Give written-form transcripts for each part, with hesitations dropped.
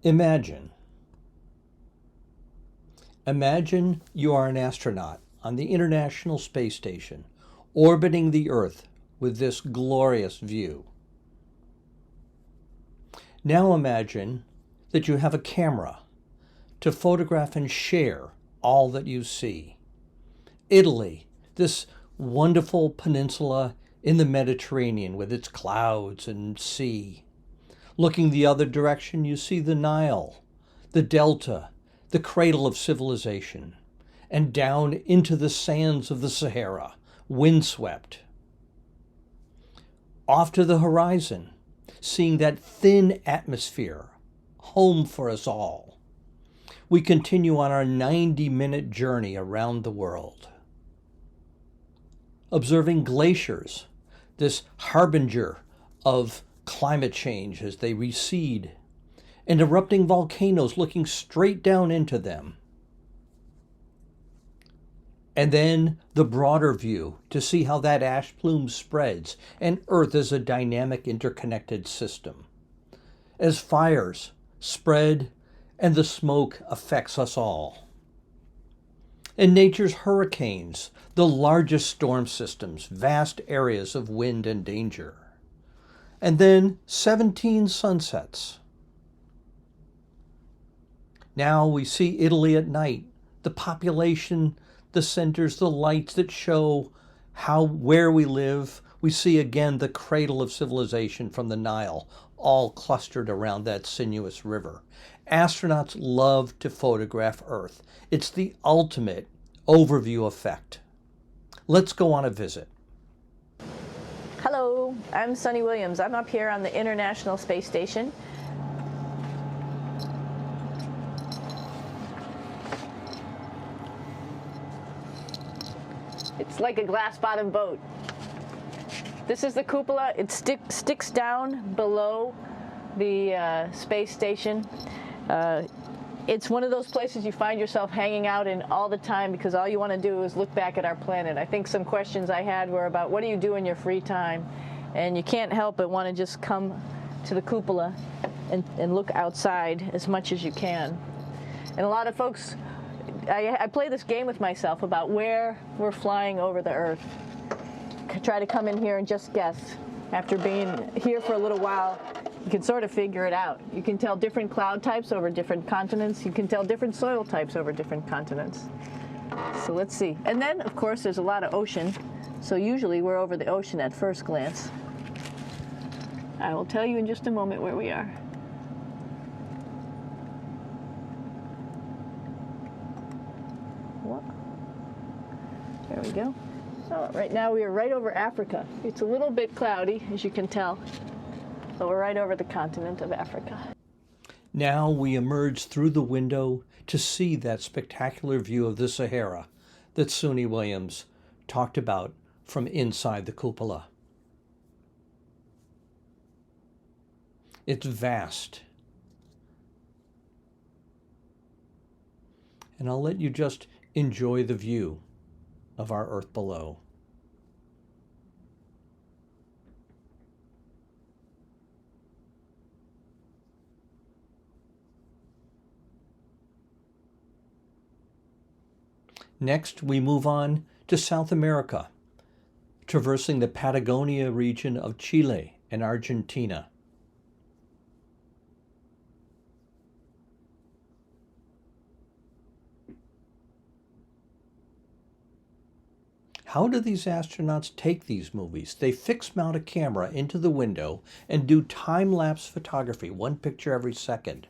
Imagine. Imagine you are an astronaut on the International Space Station, orbiting the Earth with this glorious view. Now imagine that you have a camera to photograph and share all that you see. Italy, this wonderful peninsula in the Mediterranean with its clouds and sea. Looking the other direction, you see the Nile, the Delta, the cradle of civilization, and down into the sands of the Sahara, windswept. Off to the horizon, seeing that thin atmosphere, home for us all. We continue on our 90-minute journey around the world. Observing glaciers, this harbinger of climate change as they recede, and erupting volcanoes looking straight down into them. And then the broader view to see how that ash plume spreads and Earth is a dynamic interconnected system. As fires spread and the smoke affects us all. And nature's hurricanes, the largest storm systems, vast areas of wind and danger. And then 17 sunsets. Now we see Italy at night, the population, the centers, the lights that show where we live. We see again the cradle of civilization from the Nile, all clustered around that sinuous river. Astronauts love to photograph Earth. It's the ultimate overview effect. Let's go on a visit. Hello, I'm Sunny Williams. I'm up here on the International Space Station. It's like a glass-bottom boat. This is the cupola. It sticks down below the space station. It's one of those places you find yourself hanging out in all the time because all you want to do is look back at our planet. I think some questions I had were about what do you do in your free time? And you can't help but want to just come to the cupola and look outside as much as you can. And a lot of folks, I play this game with myself about where we're flying over the Earth. Try to come in here and just guess. After being here for a little while, you can sort of figure it out. You can tell different cloud types over different continents. You can tell different soil types over different continents. So let's see. And then, of course, there's a lot of ocean. So usually we're over the ocean at first glance. I will tell you in just a moment where we are. There we go. So right now we are right over Africa. It's a little bit cloudy, as you can tell, but we're right over the continent of Africa. Now we emerge through the window to see that spectacular view of the Sahara that Sunny Williams talked about from inside the cupola. It's vast. And I'll let you just enjoy the view of our Earth below. Next, we move on to South America, traversing the Patagonia region of Chile and Argentina. How do these astronauts take these movies? They mount a camera into the window and do time-lapse photography, one picture every second.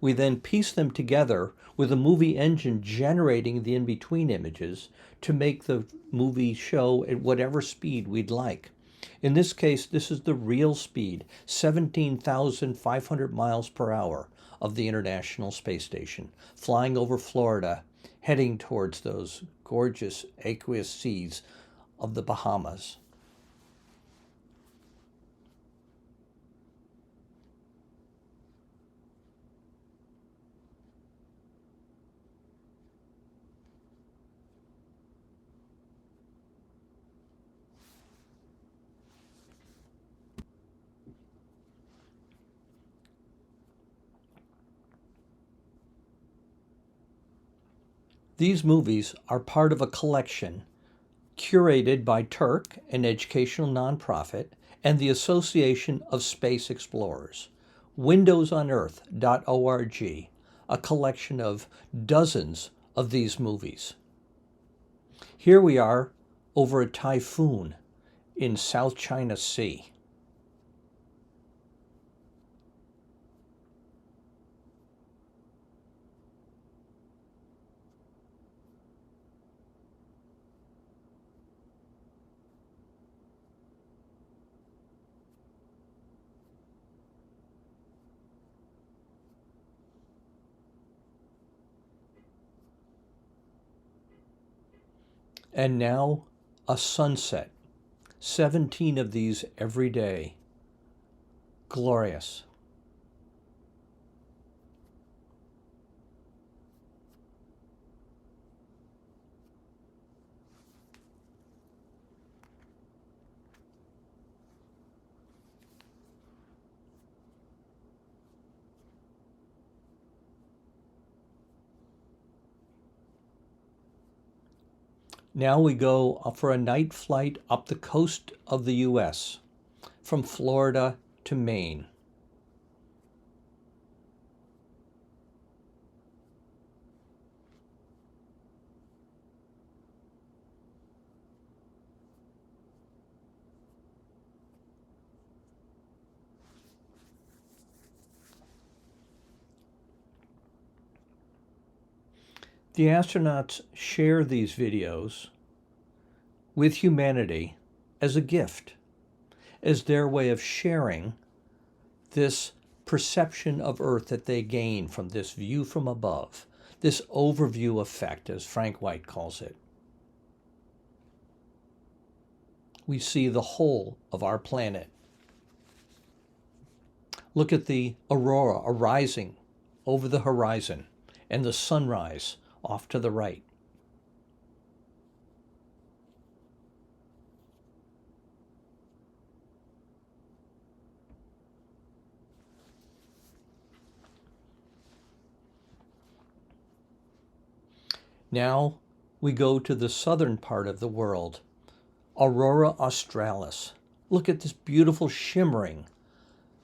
We then piece them together with a movie engine generating the in-between images to make the movie show at whatever speed we'd like. In this case, this is the real speed, 17,500 miles per hour of the International Space Station, flying over Florida, heading towards those gorgeous aqueous seas of the Bahamas. These movies are part of a collection curated by TERC, an educational nonprofit, and the Association of Space Explorers. windowsonearth.org, a collection of dozens of these movies. Here we are over a typhoon in South China Sea. And now a sunset. 17 of these every day. Glorious. Now we go for a night flight up the coast of the U.S., from Florida to Maine. The astronauts share these videos with humanity as a gift, as their way of sharing this perception of Earth that they gain from this view from above, this overview effect, as Frank White calls it. We see the whole of our planet. Look at the aurora arising over the horizon and the sunrise off to the right. Now we go to the southern part of the world, Aurora Australis. Look at this beautiful shimmering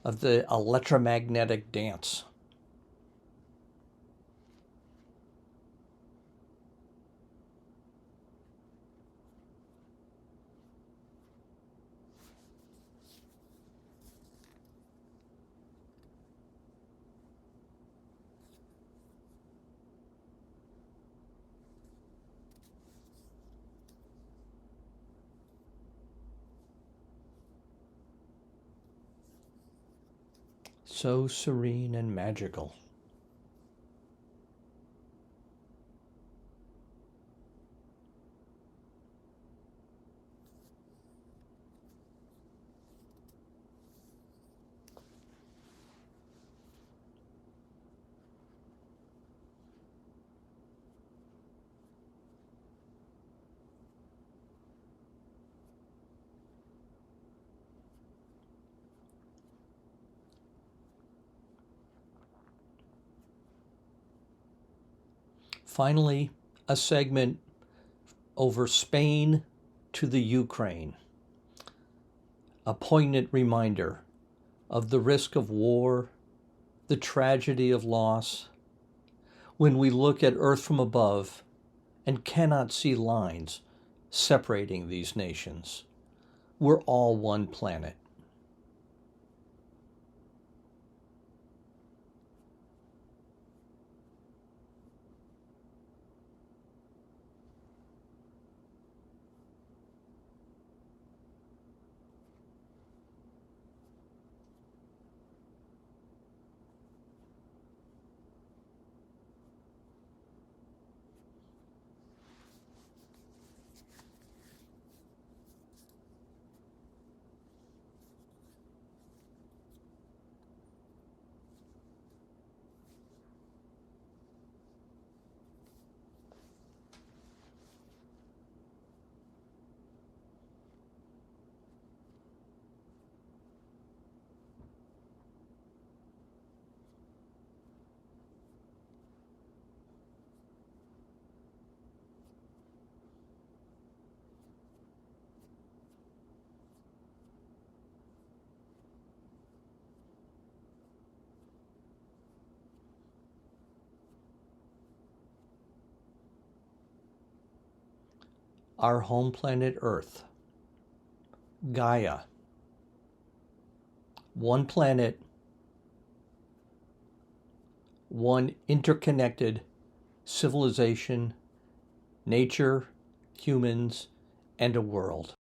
of the electromagnetic dance. So serene and magical. Finally, a segment over Spain to the Ukraine, a poignant reminder of the risk of war, the tragedy of loss, when we look at Earth from above and cannot see lines separating these nations. We're all one planet. our home planet Earth, Gaia. One planet, one interconnected civilization, nature, humans, and a world.